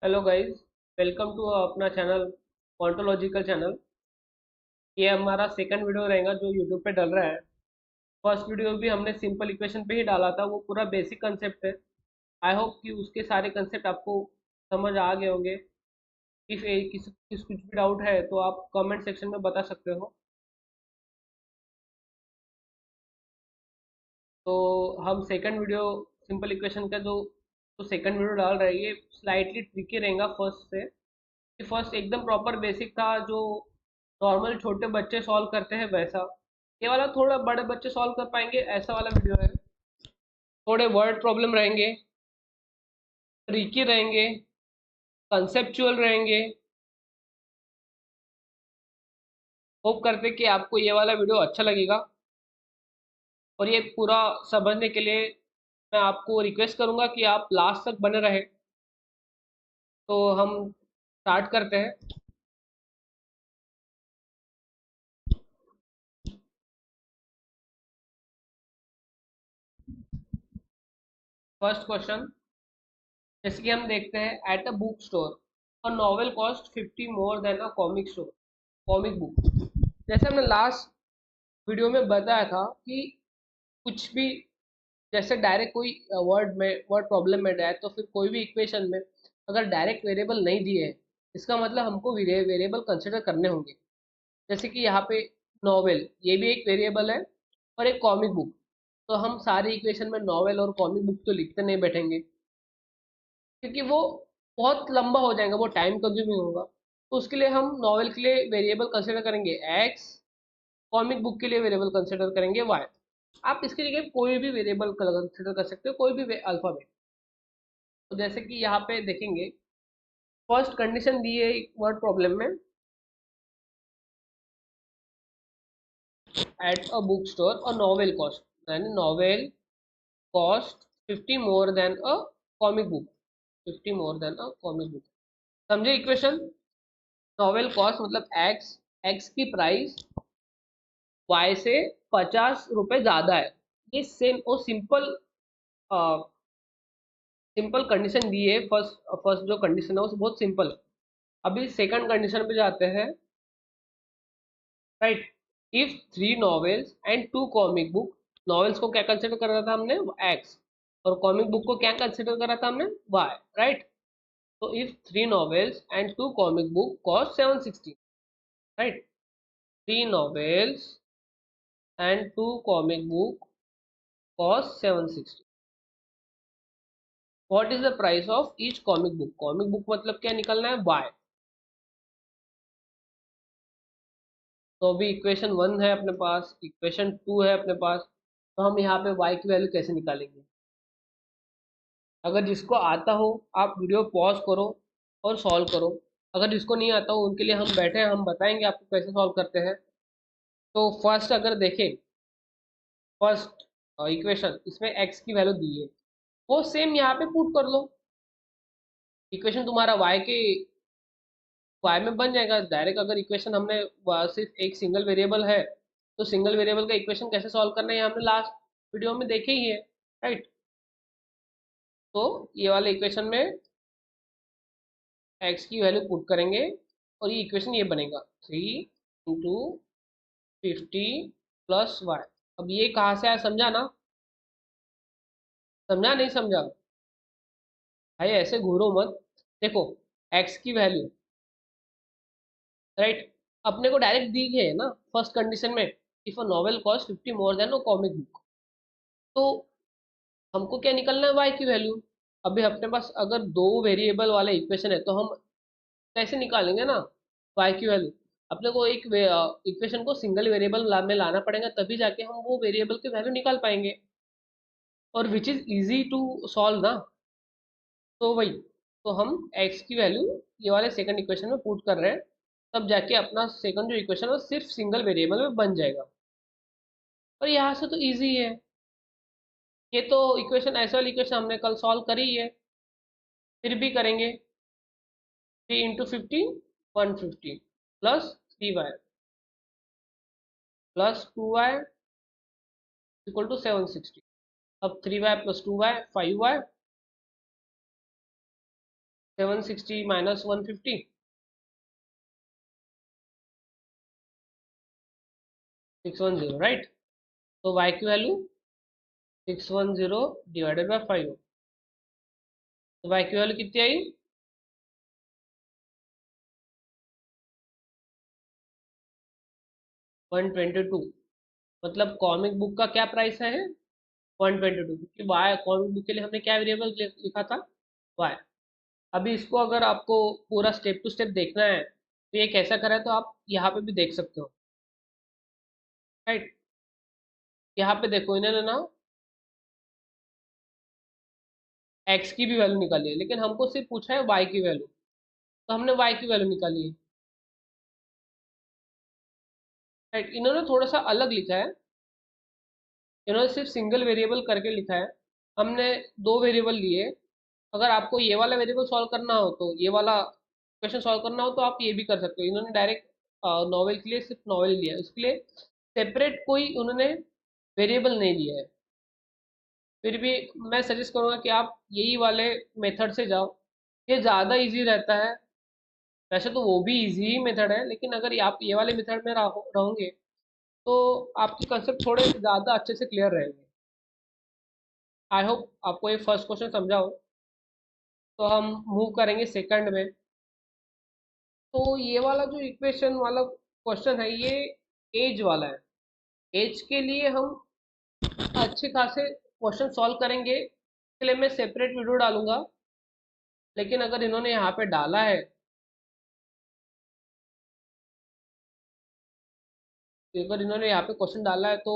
Hello guys. Welcome to अपना channel ontological channel. ये हमारा सेकंड वीडियो रहेगा जो यूट्यूब पे डल रहा है। फर्स्ट वीडियो भी हमने सिंपल इक्वेशन पे ही डाला था, वो पूरा बेसिक कंसेप्ट है। आई होप कि उसके सारे कंसेप्ट आपको समझ आ गए होंगे। इफ किस कुछ भी डाउट है तो आप कमेंट सेक्शन में बता सकते हो। तो हम सेकंड वीडियो सिंपल इक्वेशन का जो सेकंड वीडियो डाल रहे हैं, ये स्लाइटली ट्रिकी रहेगा फर्स्ट से। फर्स्ट एकदम प्रॉपर बेसिक था, जो नॉर्मल छोटे बच्चे सॉल्व करते हैं वैसा। ये वाला थोड़ा बड़े बच्चे सॉल्व कर पाएंगे ऐसा वाला वीडियो है। थोड़े वर्ड प्रॉब्लम रहेंगे, ट्रिकी रहेंगे, कंसेप्चुअल रहेंगे। होप करते कि आपको ये वाला वीडियो अच्छा लगेगा। और ये पूरा समझने के लिए मैं आपको रिक्वेस्ट करूंगा कि आप लास्ट तक बने रहे। तो हम स्टार्ट करते हैं। फर्स्ट क्वेश्चन, जैसे कि हम देखते हैं, eight a book store a novel cost 50 more than a comic book. जैसे हमने लास्ट वीडियो में बताया था कि कुछ भी, जैसे डायरेक्ट कोई वर्ड प्रॉब्लम में है तो फिर कोई भी इक्वेशन में अगर डायरेक्ट वेरिएबल नहीं दिए है, इसका मतलब हमको वेरिएबल कंसिडर करने होंगे। जैसे कि यहाँ पे नॉवेल, ये भी एक वेरिएबल है, और एक कॉमिक बुक। तो हम सारी इक्वेशन में नॉवेल और कॉमिक बुक तो लिखते नहीं बैठेंगे, क्योंकि वो बहुत लंबा हो जाएगा, वो टाइम कंज्यूमिंग होगा। तो उसके लिए हम नॉवेल के लिए वेरिएबल कंसिडर करेंगे एक्स, कॉमिक बुक के लिए वेरिएबल कंसिडर करेंगे वाई। आप इसके जगह कोई भी वेरिएबल कंसिडर कर सकते हो, कोई भी अल्फाबेट। तो जैसे कि यहाँ पे देखेंगे, फर्स्ट कंडीशन दी है वर्ड प्रॉब्लम में, at a book store a novel cost, यानी novel cost 50 more than a comic book. 50 more than a comic book, समझे इक्वेशन? नॉवेल कॉस्ट मतलब एक्स, एक्स की प्राइस वाई से 50 रुपए ज्यादा है। ये सेम और सिंपल सिंपल कंडीशन दी है। फर्स्ट फर्स्ट जो कंडीशन है वो बहुत सिंपल है। अभी सेकंड कंडीशन पे जाते हैं। Right, if three novels and two comic book, novels को क्या कंसिडर कर रहा था हमने, एक्स, और कॉमिक बुक को क्या कंसिडर करा था हमने, वाई। राइट, तो if three novels and two comic book cost 760, right, three novels and two comic book cost 760, what is the price of each comic book? Comic book मतलब क्या निकलना है, वाई। तो अभी इक्वेशन वन है अपने पास, equation two है अपने पास। तो हम यहाँ पे y की वैल्यू कैसे निकालेंगे? अगर जिसको आता हो आप वीडियो पॉज करो और सॉल्व करो। अगर जिसको नहीं आता हो उनके लिए हम बैठे हैं, हम बताएंगे आपको कैसे सॉल्व करते हैं। तो फर्स्ट अगर देखें, फर्स्ट इक्वेशन, इसमें x की वैल्यू दी है, वो सेम यहाँ पे पुट कर लो। इक्वेशन तुम्हारा y में बन जाएगा डायरेक्ट। अगर इक्वेशन हमने सिर्फ एक सिंगल वेरिएबल है, तो सिंगल वेरिएबल का इक्वेशन कैसे सॉल्व करना है ये हमने लास्ट वीडियो में देखे ही है। राइट, तो ये वाले इक्वेशन में x की वैल्यू पुट करेंगे और ये इक्वेशन ये बनेगा 3 × 50 प्लस वाई। अब ये कहाँ से आया, समझा ना? समझा नहीं समझा? भाई ऐसे घूरो मत। देखो, x की वैल्यू, राइट, अपने को डायरेक्ट दी है ना फर्स्ट कंडीशन में, if a novel cost 50 more than a comic book. तो हमको क्या निकलना है, y की वैल्यू। अभी अपने पास अगर दो वेरिएबल वाला इक्वेशन है तो हम कैसे निकालेंगे ना y की वैल्यू? अपने को एक इक्वेशन को सिंगल वेरिएबल में लाना पड़ेगा, तभी जाके हम वो वेरिएबल की वैल्यू निकाल पाएंगे, और which is easy to solve ना। तो वही, तो हम x की वैल्यू ये वाले सेकंड इक्वेशन में पुट कर रहे हैं, तब जाके अपना सेकंड जो इक्वेशन है वो सिर्फ सिंगल वेरिएबल में बन जाएगा। और यहाँ से तो इजी है। ये तो इक्वेशन, ऐसा वाली इक्वेशन हमने कल सॉल्व करी है, फिर भी करेंगे। 3 × 50, 150, plus 3y plus 2y equal to 760। अब 3y plus 2y 5y 760 minus 150, 610, right. तो y की वैल्यू 610 डिवाइडेड बाय 5, तो y की वैल्यू कितनी आई? 122। मतलब कॉमिक बुक का क्या प्राइस है? 122, क्योंकि वाई कॉमिक बुक के लिए हमने क्या वेरिएबल लिखा था? वाई। अभी इसको अगर आपको पूरा स्टेप टू स्टेप देखना है तो ये कैसा करा है तो आप यहाँ पे भी देख सकते हो, राइट। यहाँ पे देखो इन्होंने ना एक्स की भी वैल्यू निकाली है, लेकिन हमको सिर्फ पूछा है वाई की वैल्यू, तो हमने वाई की वैल्यू निकाली है, राइट। इन्होंने थोड़ा सा अलग लिखा है, इन्होंने सिर्फ सिंगल वेरिएबल करके लिखा है, हमने दो वेरिएबल लिए। अगर आपको ये वाला वेरिएबल सॉल्व करना हो तो ये वाला क्वेश्चन सॉल्व करना हो तो आप ये भी कर सकते हो। इन्होंने डायरेक्ट नॉवेल के लिए सिर्फ नॉवेल लिया है, उसके लिए सेपरेट कोई उन्होंने वेरिएबल नहीं लिया है। फिर भी मैं सजेस्ट करूँगा कि आप यही वाले मेथड से जाओ, ये ज़्यादा इजी रहता है। वैसे तो वो भी इजी ही मेथड है, लेकिन अगर आप ये वाले मेथड में रहोगे तो आपके कंसेप्ट थोड़े ज़्यादा अच्छे से क्लियर रहेंगे। आई होप आपको ये फर्स्ट क्वेश्चन समझा हो। तो हम मूव करेंगे सेकंड में। तो ये वाला जो इक्वेशन वाला क्वेश्चन है ये एज वाला है। एज के लिए हम अच्छे खासे क्वेश्चन सॉल्व करेंगे, इसके लिए मैं सेपरेट वीडियो डालूंगा। लेकिन अगर इन्होंने यहाँ पे डाला है, अगर इन्होंने यहाँ पे क्वेश्चन डाला है तो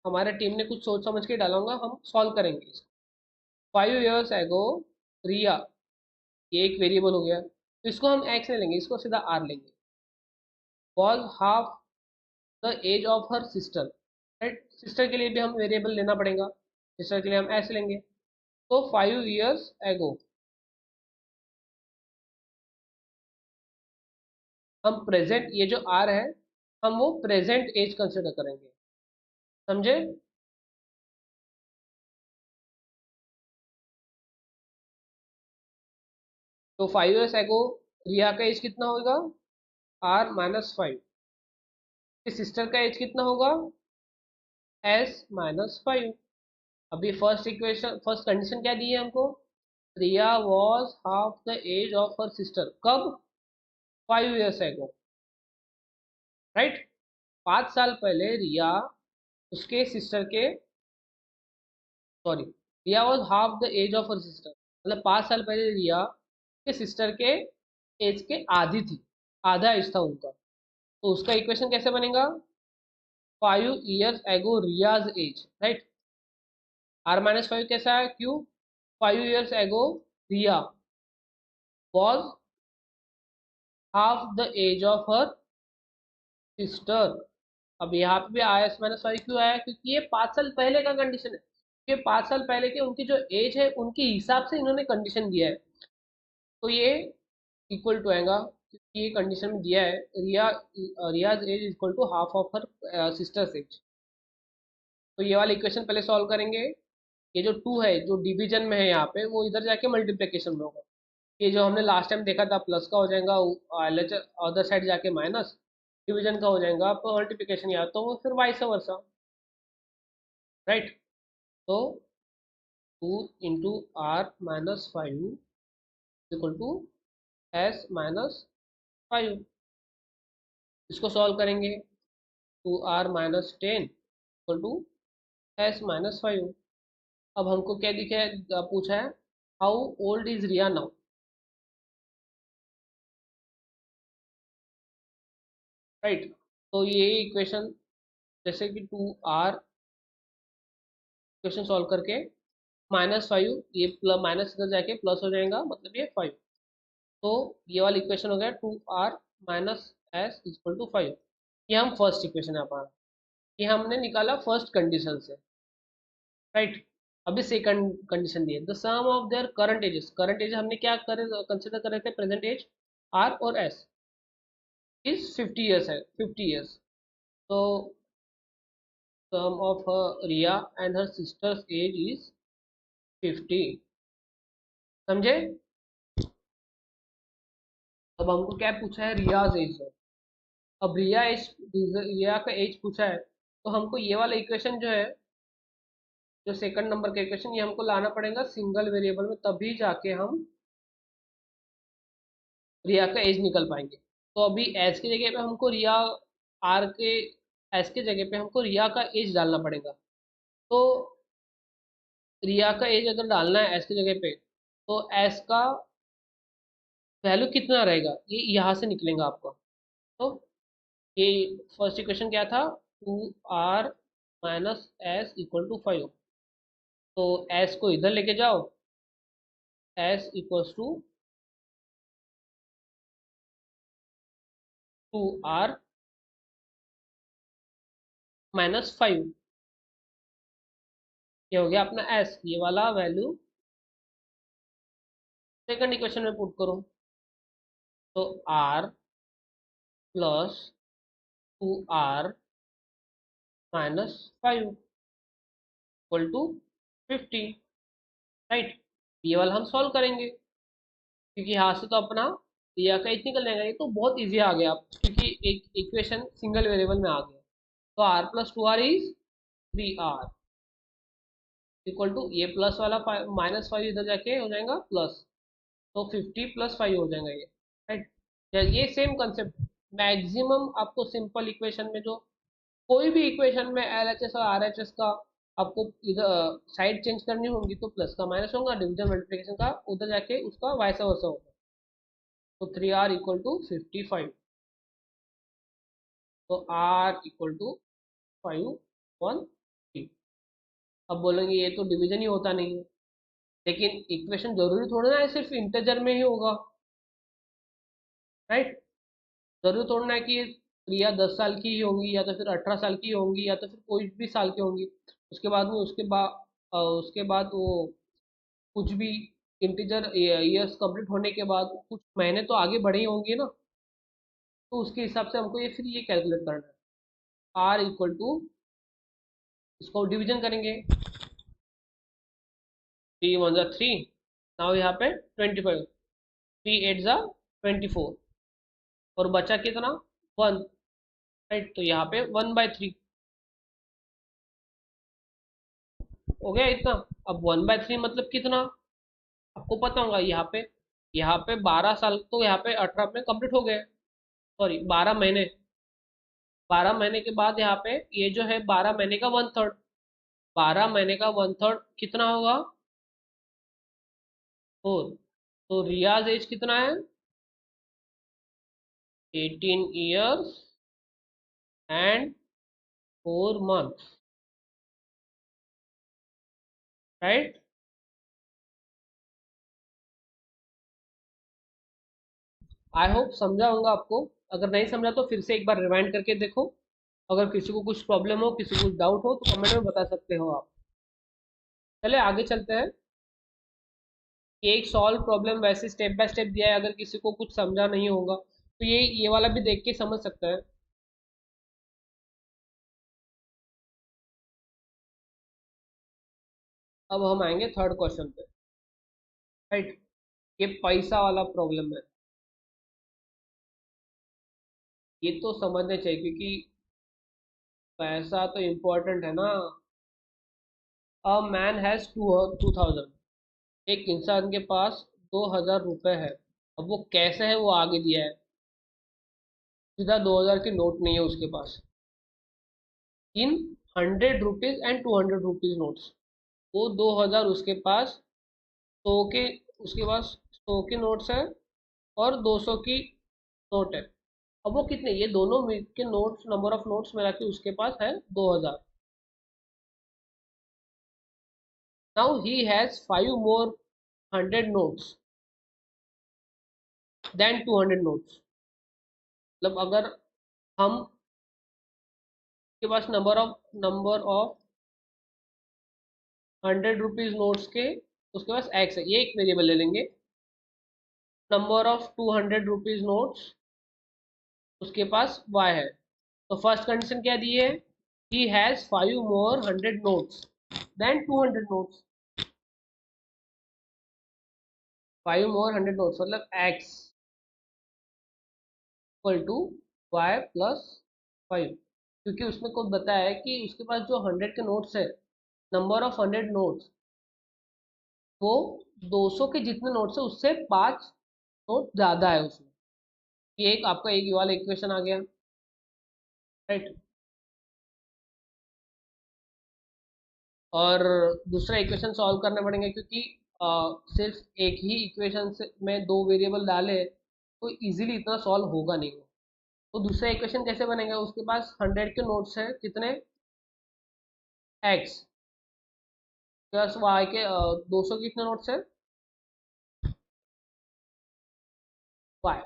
हमारे टीम ने कुछ सोच समझ के डाला होगा, हम सॉल्व करेंगे इसको। 5 years एगो रिया, ये एक वेरिएबल हो गया, तो इसको हम एक्स नहीं लेंगे, इसको सीधा आर लेंगे। Was half the age of her sister, right. Sister के लिए भी हम वेरिएबल लेना पड़ेगा, सिस्टर के लिए हम ऐसे लेंगे। तो 5 years एगो हम प्रेजेंट, ये जो आर है हम वो प्रेजेंट एज कंसिडर करेंगे, समझे? तो 5 years एगो रिया का एज कितना होगा? R-5। सिस्टर का एज कितना होगा? S-5। अभी फर्स्ट इक्वेशन फर्स्ट कंडीशन क्या दी है हमको? Riya was half the age of her sister, कब? 5 years एगो, राइट। 5 साल पहले रिया उसके सिस्टर के, sorry, Riya was half the age of her sister, मतलब 5 साल पहले रिया के सिस्टर के एज के आधी थी, आधा एज था उनका। तो उसका इक्वेशन कैसे बनेगा? 5 years एगो रियाज एज, राइट। R-5 कैसा है? क्यों? 5 years ago Riya was half the age of her sister. अब यहाँ पे भी RS-5 क्यों आया? क्योंकि ये 5 साल पहले का कंडीशन है, ये 5 साल पहले के उनकी जो एज है उनके हिसाब से इन्होंने कंडीशन दिया है, तो ये इक्वल टू आएगा, क्योंकि ये कंडीशन में दिया है Riya's age equal to half of her sister's age. तो ये वाला इक्वेशन पहले सॉल्व करेंगे। ये जो टू है जो डिवीजन में है यहाँ पे वो इधर जाके मल्टीप्लिकेशन में होगा। ये जो हमने लास्ट टाइम देखा था प्लस का हो जाएगा, अदर साइड जाके माइनस, डिवीजन का हो जाएगा आपको मल्टीप्लिकेशन, या तो वो फिर वाइस वर्सा, राइट। तो 2 × R-5 इक्वल टू S-5। इसको सॉल्व करेंगे। 2R-10 equal to S-5। अब हमको क्या दिखा है, पूछा है how old is Riya now, right. तो ये इक्वेशन जैसे कि 2R इक्वेशन सॉल्व करके -5, ये प्लस माइनस इधर जाके प्लस हो जाएगा, मतलब ये 5। तो ये वाला इक्वेशन हो गया 2R-S = 5। ये हम फर्स्ट इक्वेशन है हमारा, ये हमने निकाला फर्स्ट कंडीशन से, राइट। अभी सेकंड कंडीशन दी है, the sum of their current ages. Current age हमने क्या करे कंसिडर कर रहे थे? प्रेजेंट एज आर और एस इज 50 years है, 50 years। तो sum of Riya and her sister's age is 50, समझे? अब हमको क्या पूछा है, रियाज एज। अब रिया का एज पूछा है, तो हमको ये वाला इक्वेशन जो है, जो सेकंड नंबर का इक्वेशन, ये हमको लाना पड़ेगा सिंगल वेरिएबल में, तभी जाके हम रिया का एज निकल पाएंगे। तो अभी एज की जगह पे हमको रिया, आर के एज के जगह पे हमको रिया का एज डालना पड़ेगा। तो रिया का एज अगर डालना है एस की जगह पे, तो एस का वैल्यू कितना रहेगा, ये यहाँ से निकलेगा आपका। तो ये फर्स्ट इक्वेशन क्या था, 2r minus S equal to 5। तो एस को इधर लेके जाओ, S equals to 2r minus 5। ये हो गया अपना एस, ये वाला वैल्यू सेकंड इक्वेशन में पुट करो। तो r plus 2r minus 5 equal to 50, right. ये वाला हम सॉल्व करेंगे, क्योंकि यहाँ से तो अपना दिया का इतनी कर लेंगे। ये तो बहुत इजी आ गया, क्योंकि एक इक्वेशन सिंगल वेरिएबल में आ गया। तो r plus 2r is 3r equal to, ये प्लस वाला माइनस 5 इधर जाके हो जाएगा प्लस, तो 50 प्लस 5 हो जाएगा ये, राइट। ये सेम कंसेप्ट, मैक्सिमम आपको सिंपल इक्वेशन में, जो कोई भी इक्वेशन में LHS और RHS का आपको इधर साइड चेंज करनी होगी, तो प्लस का माइनस होगा, डिवीजन मल्टीप्लिकेशन का उधर जाके उसका वैसा वैसा होगा। तो 3r इक्वल टू 55। तो r इक्वल टू 5 1 3। अब बोलेंगे ये तो डिवीजन ही होता नहीं है, लेकिन इक्वेशन जरूरी थोड़ा ना है सिर्फ इंटेजर में ही होगा, राइट। जरूरी थोड़ा ना है कि प्रिया 10 साल की ही होंगी, या तो फिर 18 साल की होंगी, या तो फिर कोई भी साल की होंगी। उसके बाद में उसके बाद वो कुछ भी इंटीजर ईयर्स कंप्लीट होने के बाद कुछ महीने तो आगे बढ़े ही होंगे ना। तो उसके हिसाब से हमको ये फिर ये कैलकुलेट करना है। r इक्वल टू, इसको डिवीजन करेंगे, 3 1 3। नाउ यहाँ पे 25, 3 8 24, और बचा कितना, 1, राइट। तो यहाँ पे 1/3 हो गया इतना। अब 1/3 मतलब कितना, आपको पता होगा। यहाँ पे 12 साल, तो यहाँ पे 18 में कंप्लीट हो गए, सॉरी 12 महीने। 12 महीने के बाद यहाँ पे ये जो है 12 महीने का 1/3, 12 महीने का 1/3 कितना होगा, 4। तो रियाज एज कितना है, 18 years and 4 months, right. I hope समझा होगा आपको। अगर नहीं समझा तो फिर से एक बार रिवाइंड करके देखो। अगर किसी को कुछ प्रॉब्लम हो, किसी को कुछ डाउट हो, तो कमेंट में बता सकते हो आप। चले आगे चलते हैं। एक सॉल्व प्रॉब्लम वैसे स्टेप बाय स्टेप दिया है, अगर किसी को कुछ समझा नहीं होगा तो ये वाला भी देख के समझ सकता है। अब हम आएंगे थर्ड क्वेश्चन पे, राइट। ये पैसा वाला प्रॉब्लम है, ये तो समझना चाहिए, क्योंकि पैसा तो इम्पोर्टेंट है ना। अ मैन हैज 2000, एक इंसान के पास 2000 रुपए है। अब वो कैसे है वो आगे दिया है, सीधा 2000 की नोट नहीं है उसके पास, इन 100 रुपीज एंड 200 रुपीज नोट्स। वो 2000 उसके पास, 100 के, उसके पास 100 के नोट्स है, और 200 की नोट है। अब वो कितने, ये दोनों मिल के नोट्स, नंबर ऑफ नोट्स मिला के उसके पास है 2000। Now he has 5 more 100 notes then 200 notes। मतलब अगर हम के पास नंबर ऑफ 100 रुपीज नोट्स के, उसके पास एक्स है, ये एक वेरिएबल ले लेंगे। नंबर ऑफ 200 रुपीज नोट्स, उसके पास वाई है। तो फर्स्ट कंडीशन क्या दी है, he has 5 more 100 notes then 200 notes। 5 more 100 notes मतलब X, equal to Y plus 5, क्योंकि उसने खुद बताया है कि उसके पास जो 100 के नोट्स है, नंबर ऑफ 100 नोट्स, वो 200 के जितने नोट्स है उससे 5 नोट ज़्यादा है उसमें। ये एक आपका एक वाला इक्वेशन आ गया, राइट। और दूसरा इक्वेशन सॉल्व करना पड़ेंगे, क्योंकि सिर्फ एक ही इक्वेशन से में दो वेरिएबल डाले तो इजीली इतना सॉल्व होगा नहीं। तो दूसरा इक्वेशन कैसे बनेगा, उसके पास 100 के नोट्स है कितने, एक्स प्लस वाई के 200 कितने नोट्स है, वाई,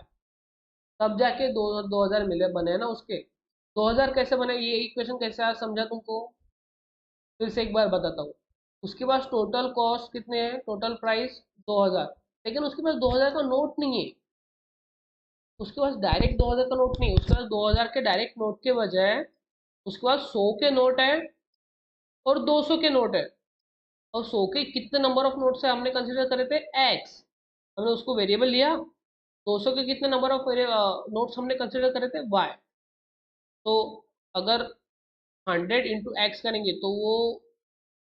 तब जाके 2000 मिले बने ना उसके। 2000 कैसे बने, ये इक्वेशन कैसे आया समझा तुमको, फिर से एक बार बताता हूँ। उसके पास टोटल कॉस्ट कितने हैं, टोटल प्राइस 2000, लेकिन उसके पास 2000 का नोट नहीं है। उसके पास डायरेक्ट 2000 का नोट नहीं है, उसके पास 2000 के डायरेक्ट नोट के बजाय उसके पास 100 के नोट है और 200 के नोट है। और 100 के कितने नंबर ऑफ नोट से हमने कंसिडर करे थे, एक्स, हमने उसको वेरिएबल लिया। 200 के कितने नंबर ऑफ नोट्स हमने कंसिडर करे थे, वाई। तो अगर 100 इंटू एक्स करेंगे तो वो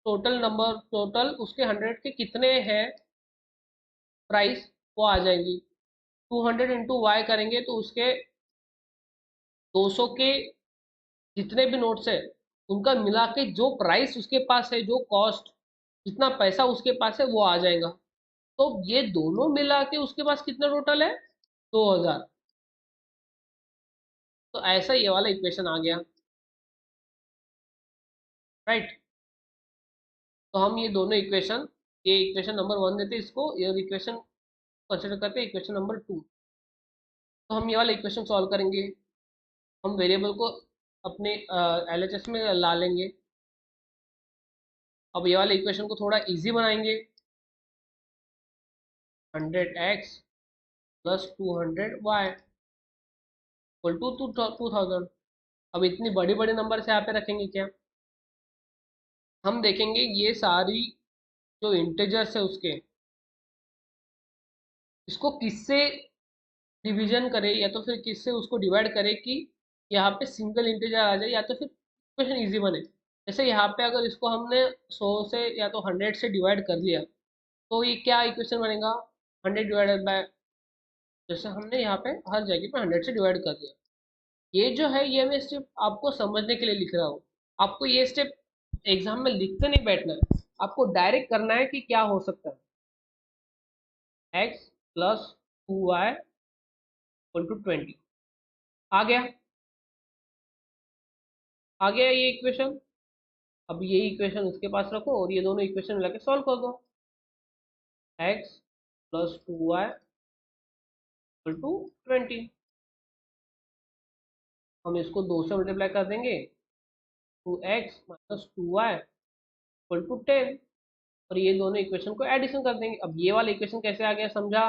टोटल नंबर, टोटल उसके 100 के कितने हैं प्राइस, वो आ जाएंगी। 200 इंटू वाई करेंगे तो उसके 200 के जितने भी नोट्स है उनका मिला के जो प्राइस उसके पास है, जो कॉस्ट, जितना पैसा उसके पास है वो आ जाएगा। तो ये दोनों मिला के उसके पास कितना टोटल है, 2000। तो ऐसा ये वाला इक्वेशन आ गया, राइट। तो हम ये दोनों इक्वेशन, ये इक्वेशन नंबर 1 देते हैं इसको, ये इक्वेशन कंसिडर करते हैं इक्वेशन नंबर 2। तो हम ये वाला इक्वेशन सॉल्व करेंगे। हम वेरिएबल को अपने एलएचएस में ला लेंगे। अब ये वाले इक्वेशन को थोड़ा इजी बनाएंगे। 100x plus 200y equal to 2000। अब इतनी बड़ी बड़ी नंबर से यहाँ पे रखेंगे क्या, हम देखेंगे ये सारी जो इंटेजर्स है उसके, इसको किससे डिवीजन करे या तो फिर किससे उसको डिवाइड करे कि यहाँ पे सिंगल इंटीजर आ जाए, या तो फिर इक्वेशन इजी बने। जैसे यहाँ पे अगर इसको हमने 100 से या तो 100 से डिवाइड कर लिया तो ये क्या इक्वेशन बनेगा, 100 डिवाइडेड बाय, जैसे हमने यहाँ पे हर जगह पे 100 से डिवाइड कर दिया। ये जो है ये मैं स्टेप आपको समझने के लिए लिख रहा हूँ। आपको ये स्टेप एग्जाम में लिखते नहीं बैठना है, आपको डायरेक्ट करना है कि क्या हो सकता है, x plus 2y equal to 20। आ गया, आ गया ये इक्वेशन। अब ये इक्वेशन उसके पास रखो और ये दोनों इक्वेशन मिला के सॉल्व कर दो। x plus 2y equal to 20। हम इसको 2 से मल्टीप्लाई कर देंगे, 2x minus 2y equal to 10। और ये दोनों इक्वेशन को एडिशन कर देंगे। अब ये वाला इक्वेशन कैसे आ गया समझा,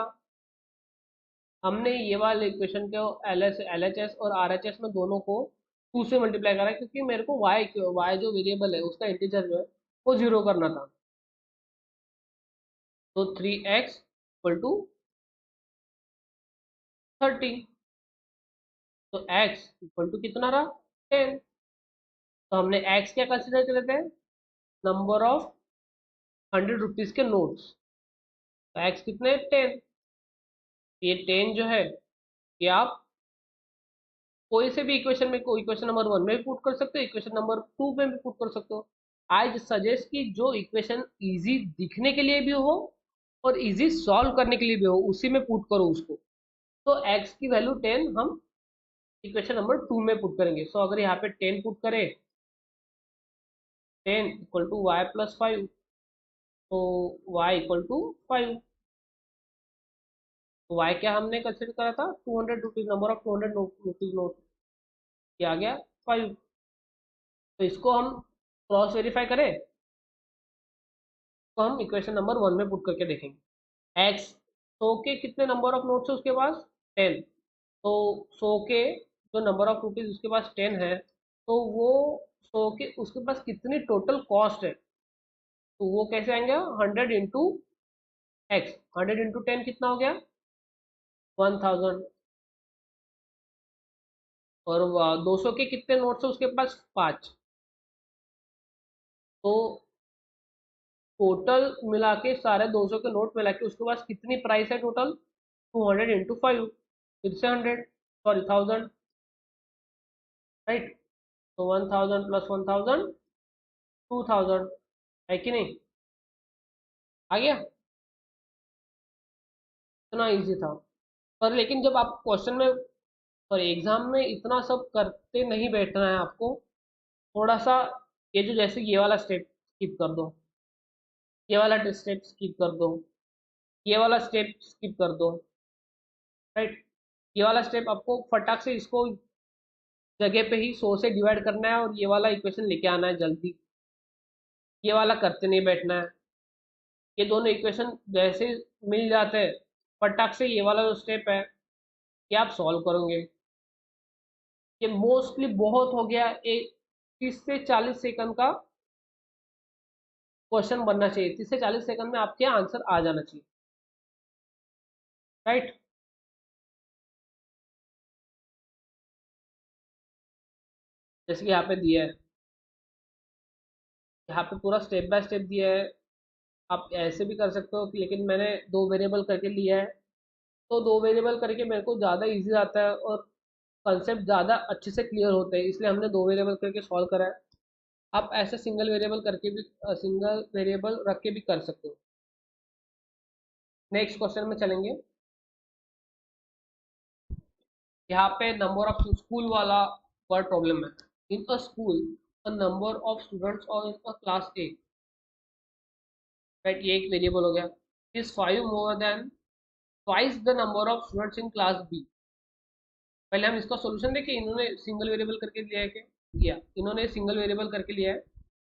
हमने ये वाले इक्वेशन को LHS और RHS में दोनों को 2 से मल्टीप्लाई करा, क्योंकि मेरे को y जो वेरिएबल है उसका इंटीजर जो है वो 0 करना था। तो 3x इक्वल टू 30। तो x इक्वल टू कितना रहा, 10। तो हमने x क्या कंसिडर करे थे, नंबर ऑफ 100 रुपीज के नोट्स। तो x कितने, 10। ये 10 जो है ये आप कोई से भी इक्वेशन में, कोई इक्वेशन नंबर 1 में भी पुट कर सकते हो, इक्वेशन नंबर 2 में भी पुट कर सकते हो। आई सजेस्ट कि जो इक्वेशन इजी दिखने के लिए भी हो और इजी सॉल्व करने के लिए भी हो उसी में पुट करो उसको। तो x की वैल्यू 10 हम इक्वेशन नंबर 2 में पुट करेंगे। सो अगर यहाँ पे 10 पुट करें, 10 इक्वल टू वाई प्लस 5, तो y इक्वल टू 5। तो y क्या हमने कंसिडर करा था, 200 rupees, number of 200 rupees note, ये आ गया 5। तो इसको हम क्रॉस वेरीफाई करें तो हम इक्वेशन नंबर 1 में पुट करके देखेंगे। x 100 के कितने नंबर ऑफ नोट्स है उसके पास, 10। तो 100 के जो नंबर ऑफ रुपीज उसके पास 10 है, तो वो 100 के उसके पास कितनी टोटल कॉस्ट है, तो वो कैसे आएंगे, 100 इंटू एक्स, 100 इंटू 10 कितना हो गया, 1000। और 200 के कितने नोट्स है उसके पास? 5। तो टोटल मिला के सारे 200 के नोट मिला के उसके पास कितनी प्राइस है टोटल? 200 इंटू 5, फिर से 100, सॉरी 1000, राइट। तो 1000 प्लस 1000, 2000, है कि नहीं? आ गया? इतना इजी था। पर लेकिन जब आप क्वेश्चन में, सॉरी एग्जाम में इतना सब करते नहीं बैठना है आपको। थोड़ा सा ये जो, जैसे ये वाला स्टेप स्किप कर दो, ये वाला स्टेप स्किप कर दो, ये वाला स्टेप स्किप कर दो, राइट। ये वाला स्टेप आपको फटाक से इसको जगह पे ही 100 से डिवाइड करना है और ये वाला इक्वेशन लेके आना है जल्दी। ये वाला करते नहीं बैठना है। ये दोनों इक्वेशन जैसे मिल जाते हैं, फटाक से ये वाला जो स्टेप है ये आप सॉल्व करोगे। ये मोस्टली बहुत हो गया, एक 30 से 40 सेकंड का क्वेश्चन बनना चाहिए। 30 से 40 सेकंड में आपके आंसर आ जाना चाहिए, राइट। जैसे कि यहाँ पे दिया है, यहाँ पे पूरा स्टेप बाय स्टेप दिया है। आप ऐसे भी कर सकते हो कि, लेकिन मैंने दो वेरिएबल करके लिया है, तो दो वेरिएबल करके मेरे को ज़्यादा इजी आता है और कंसेप्ट ज़्यादा अच्छे से क्लियर होते हैं, इसलिए हमने दो वेरिएबल करके सॉल्व करा है। आप ऐसे सिंगल वेरिएबल करके भी, सिंगल वेरिएबल रख के भी कर सकते हो। नेक्स्ट क्वेश्चन में चलेंगे। यहाँ पे नंबर ऑफ स्कूल वाला वर्ड प्रॉब्लम है। In a school a number of students और in a class A, right, ये एक वेरिएबल हो गया। Is 5 more than twice the number of students in class B. पहले हम इसका सॉल्यूशन देखें। इन्होंने सिंगल वेरिएबल करके लिया है क्या? किया, इन्होंने सिंगल वेरिएबल करके लिया है,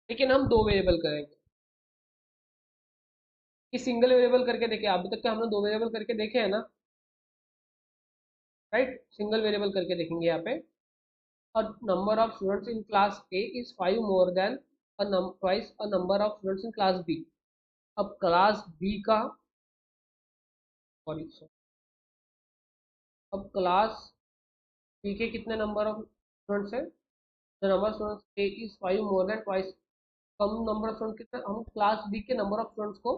लेकिन हम दो वेरिएबल करेंगे। कि सिंगल वेरिएबल करके देखे, अभी तक तो हमने दो वेरिएबल करके देखे हैं ना, राइट। सिंगल वेरिएबल करके देखेंगे यहाँ पे। A number of students in class A is 5 more than twice a number of students in class B. अब क्लास B का, सॉरी, अब क्लास B के कितने नंबर ऑफ स्टूडेंट्स है? The number of students A is 5 more than twice। Come number of student कितने, हम class B के number of students को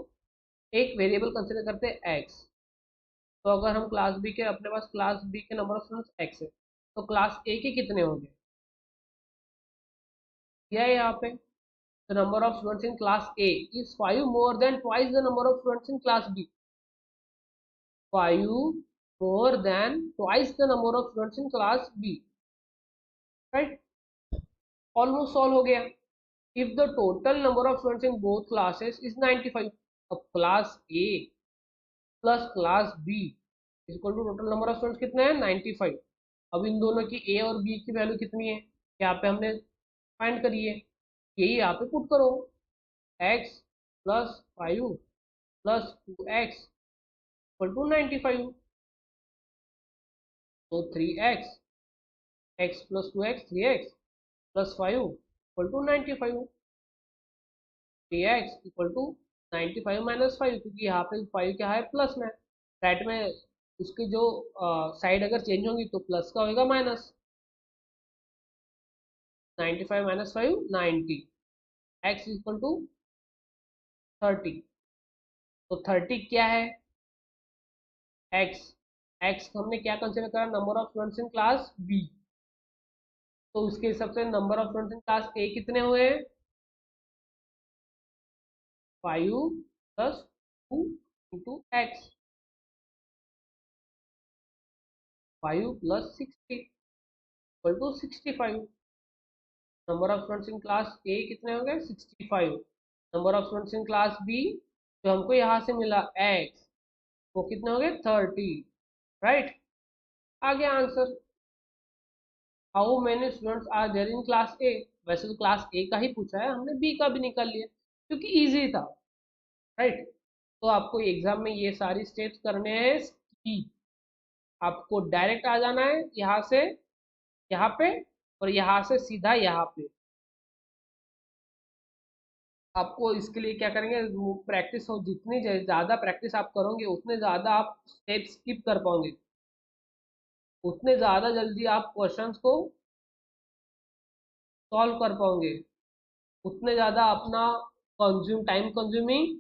एक वेरिएबल कंसिडर करते हैं x। तो अगर हम क्लास B के, अपने पास क्लास B के नंबर ऑफ स्टूडेंट्स x है, तो क्लास A के कितने होंगे? यह है यहाँ पे। The number of students in class A is 5 more than twice the number of students in class B. 5 more than twice the number of students in class B. Right? Almost solve हो गया. If the total number of students in both classes is 95, अब class A plus class B is equal to total number of students कितने हैं? 95। अब इन दोनों की A और B की वैल्यू कितनी है यहाँ पे हमने फाइंड करी है, यही यहाँ पे पुट करो। x plus 5 plus 2x equal to 95। तो 3x, x plus 2x 3x plus 5 equal to 95। 3x equal to 95 minus 5, क्योंकि यहाँ पे 5 क्या है? प्लस में। राइट में उसकी जो साइड अगर चेंज होगी तो प्लस का होगा minus. 95 minus 5 90। x equal to 30। तो 30 क्या है? x। x हमने क्या कंसिडर करा? Number of students in class B. तो उसके हिसाब से number of students in class A कितने हुए? 5 plus 2 into X, 5 plus 60 equal to 65। Number of students in class A कितने हो गए? 65। Number of students in class B जो हमको यहाँ से मिला एक्स, वो कितने हो गए? 30, राइट। आ गया answer. How many students are there in class A. वैसे तो क्लास ए का ही पूछा है, हमने बी का भी निकाल लिया क्योंकि इजी था, राइट। तो आपको एग्जाम में ये सारी स्टेप्स करने हैं कि आपको डायरेक्ट आ जाना है यहाँ से यहाँ पे, और यहाँ से सीधा यहाँ पे। आपको इसके लिए क्या करेंगे? प्रैक्टिस हो, जितनी ज़्यादा प्रैक्टिस आप करोगे उतने ज़्यादा आप स्टेप स्किप कर पाओगे। उतने ज़्यादा जल्दी आप क्वेश्चंस को सॉल्व कर पाओगे, उतने ज़्यादा अपना टाइम कंज्यूमिंग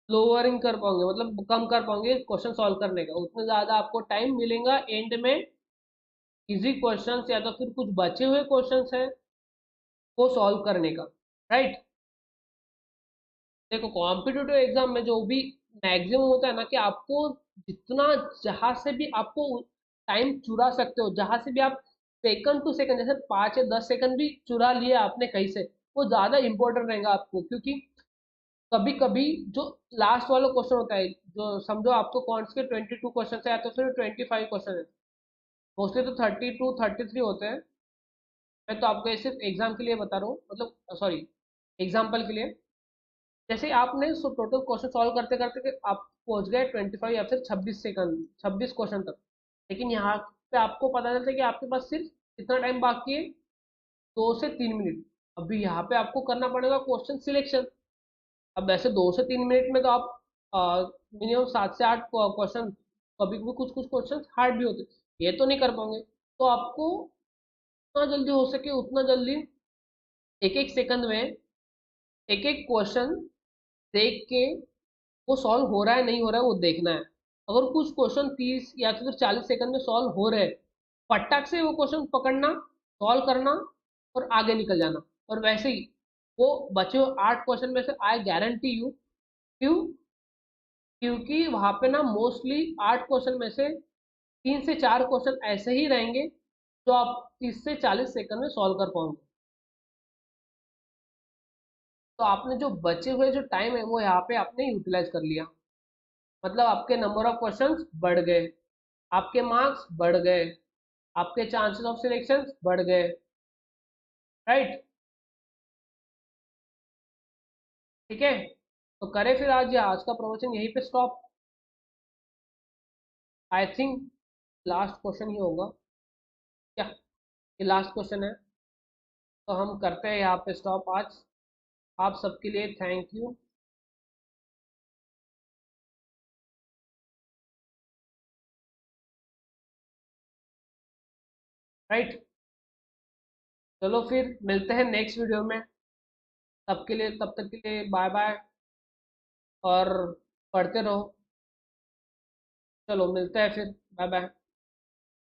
लोअरिंग कर पाओगे, मतलब कम कर पाओगे क्वेश्चन सॉल्व करने का, उतना ज़्यादा आपको टाइम मिलेगा एंड में इजी क्वेश्चंस या तो फिर कुछ बचे हुए क्वेश्चंस हैं वो सॉल्व करने का। राइट। देखो कॉम्पिटिटिव एग्जाम में जो भी मैक्सिमम होता है ना कि आपको जितना, जहां से भी आपको टाइम चुरा सकते हो, जहां से भी आप सेकंड टू सेकंड, जैसे 5 या 10 सेकंड भी चुरा लिए आपने कहीं से, वो ज्यादा इंपॉर्टेंट रहेगा आपको, क्योंकि कभी कभी जो लास्ट वाला क्वेश्चन होता है, जो समझो आपको कौन के 22 क्वेश्चन है या तो फिर 25 क्वेश्चन है, मोस्टली तो 32 33 होते हैं। मैं तो आपको ये सिर्फ एग्जाम के लिए बता रहा हूँ, मतलब सॉरी एग्जाम्पल के लिए। जैसे आपने टोटल क्वेश्चन सॉल्व करते करते कि आप पहुंच गए 25 या फिर 26 सेकंड, 26 क्वेश्चन तक, लेकिन यहाँ पे आपको पता चलता है कि आपके पास सिर्फ कितना टाइम बाकी है, 2 से 3 मिनट। अभी यहाँ पे आपको करना पड़ेगा क्वेश्चन सिलेक्शन। अब वैसे 2 से 3 मिनट में तो आप मिनिमम 7 से 8 क्वेश्चन, कभी कभी कुछ कुछ क्वेश्चन हार्ड भी होते हैं, ये तो नहीं कर पाओगे। तो आपको जितना जल्दी हो सके उतना जल्दी एक एक सेकंड में एक एक क्वेश्चन देख के वो सॉल्व हो रहा है नहीं हो रहा है वो देखना है। अगर कुछ क्वेश्चन 30 या फिर 40 सेकंड में सॉल्व हो रहे हैं, फटाक से वो क्वेश्चन पकड़ना, सॉल्व करना और आगे निकल जाना। और वैसे ही वो बचे हुए 8 क्वेश्चन में से आई गारंटी यू, क्यों, क्योंकि वहां पे ना मोस्टली 8 क्वेश्चन में से 3 से 4 क्वेश्चन ऐसे ही रहेंगे जो आप 30 से 40 सेकंड में सॉल्व कर पाओगे। तो आपने जो बचे हुए जो टाइम है वो यहाँ पे आपने यूटिलाइज कर लिया, मतलब आपके नंबर ऑफ क्वेश्चंस बढ़ गए, आपके मार्क्स बढ़ गए, आपके चांसेस ऑफ सिलेक्शन बढ़ गए। राइट। ठीक है, तो करें फिर आज का प्रवचन यहीं पे stop. I think last question ही होगा क्या, ये लास्ट क्वेश्चन है, तो हम करते हैं यहाँ पे स्टॉप आज। आप सबके लिए थैंक यू। राइट। चलो फिर मिलते हैं नेक्स्ट वीडियो में, तब के लिए, तब तक के लिए बाय बाय, और पढ़ते रहो। चलो मिलते हैं फिर, बाय बाय।